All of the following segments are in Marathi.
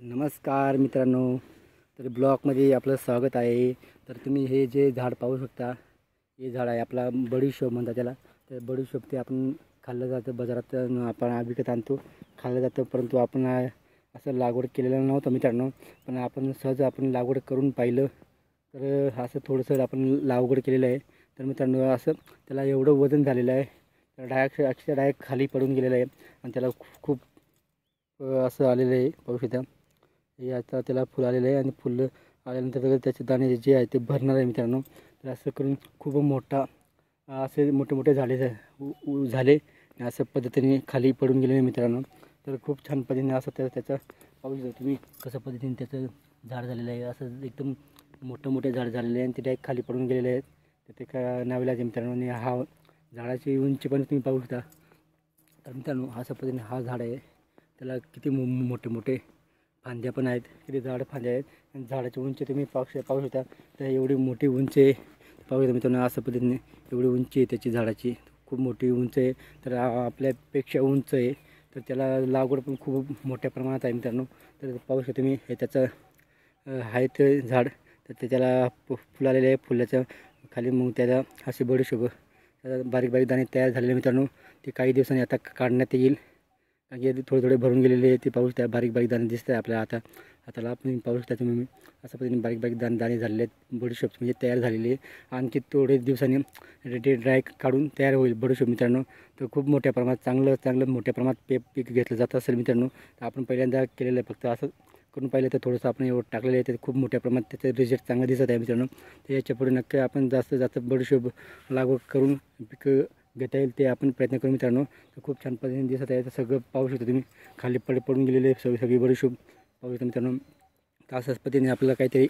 नमस्कार मित्रांनो, तर ब्लॉगमध्ये आपलं स्वागत आहे। तर तुम्ही हे जे झाड पाहू शकता, हे झाड आहे आपला बडीशोप म्हणतात त्याला। तर बडीशोप ते आपण खाल्लं जातं, बाजारात आपण विकत आणतो, खाल्लं जातं। परंतु आपण असं लागवड केलेलं नव्हतं मित्रांनो, पण आपण सहज आपण लागवड करून पाहिलं तर असं थोडंसं आपण लागवड केलेलं आहे। तर मित्रांनो असं त्याला एवढं वजन झालेलं आहे, तर डायरेक्ट खाली पडून गेलेलं आहे आणि त्याला खूप असं आलेलं आहे, पाहू शकता। हे आता त्याला फुल आलेलं आहे आणि फुल आल्यानंतर त्याचे दाणे जे आहे ते भरणार आहे मित्रांनो। तर असं करून खूप मोठा असे मोठे मोठे झाले झाले असं पद्धतीने खाली पडून गेले मित्रांनो। तर खूप छान पद्धतीने असं त्याचं पाहू शकता तुम्ही कसं पद्धतीने त्याचं झाड झालेलं आहे। असं एकदम मोठे झाड झालेले आहे आणि ते डायरेक्ट खाली पडून गेलेले आहेत। तर ते काय नाविलाज मित्रांनो। आणि हा झाडाची उंची पण तुम्ही पाहू शकता। तर मित्रांनो अशा पद्धतीने हा झाड आहे, त्याला किती मोठे मोठे फांद्या पण आहेत, किती झाड फांद्या आहेत आणि झाडाची उंची तुम्ही पाहू शकता। तर एवढी मोठी उंची आहे, पाहू शकता मित्रांनो। अशा पद्धतीने एवढी उंची आहे त्याची झाडाची, खूप मोठी उंच आहे। तर आपल्यापेक्षा उंच आहे, तर त्याला लागवड पण खूप मोठ्या प्रमाणात आहे मित्रांनो। तर पाहू शकता तुम्ही हे त्याचं आहे ते झाड, तर त्याला फुल आलेले आहे। फुलाच्या खाली मग त्याला असे बडीशोप बारीक बारीक दाणे तयार झालेले मित्रांनो। ते काही दिवसांनी आता काढण्यात येईल, कारण की थोडे थोडे भरून गेलेले आहे। ते पाहू शकता बारीक बारीक दाणे दिसत आहे आपल्याला हाताला आपण पाहू शकता तुम्ही। अशा पद्धतीने बारीक बारीक दाणे झालेले आहेत, बडीशोप म्हणजे तयार झालेली आहे। आणखी थोडे दिवसांनी ड्राय काढून तयार होईल बडीशोप मित्रांनो। तर खूप मोठ्या प्रमाणात चांगलं मोठ्या प्रमाणात पीक घेतलं जात असेल मित्रांनो। तर आपण पहिल्यांदा केलेलं आहे, फक्त असं करून पाहिलं तर थोडंसं आपण एवढं टाकलेलं आहे, तर खूप मोठ्या प्रमाणात त्याचं रिझल्ट चांगला दिसत आहे मित्रांनो। तर याच्या पुढे नक्की आपण जास्त बडीशोप लागवड करून पीक घेता येईल ते आपण प्रयत्न करू मित्रांनो। तर खूप छान पद्धतीने दिसत आहे, तर सगळं पाहू शकता तुम्ही खाली पडून गेलेले सगळी बडीशोप पाहू शकता मित्रांनो। तर अशाच पद्धतीने आपल्याला काहीतरी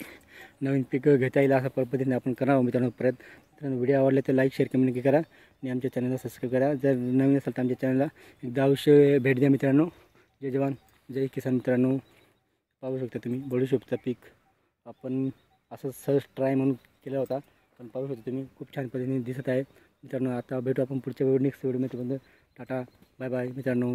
नवीन पीक घेता येईल अशा पद्धतीने आपण करावं मित्रांनो मित्रांनो। व्हिडिओ आवडले तर लाईक शेअर कमेंट नक्की करा आणि आमच्या चॅनलला सबस्क्राईब करा। जर नवीन असेल तर आमच्या चॅनलला एकदा अवश्य भेट द्या मित्रांनो। जय जवान जय किसान मित्रांनो। पाहू शकता तुम्ही बडीशोपचा पीक आपण असं सहज ट्राय म्हणून केला होता, पण पाहू शकता तुम्ही खूप छान पद्धतीने दिसत आहे मित्रांनो। आता भेटू आपण पुढच्या नेक्स्ट व्हिडिओमध्ये। टाटा बाय बाय मित्रांनो।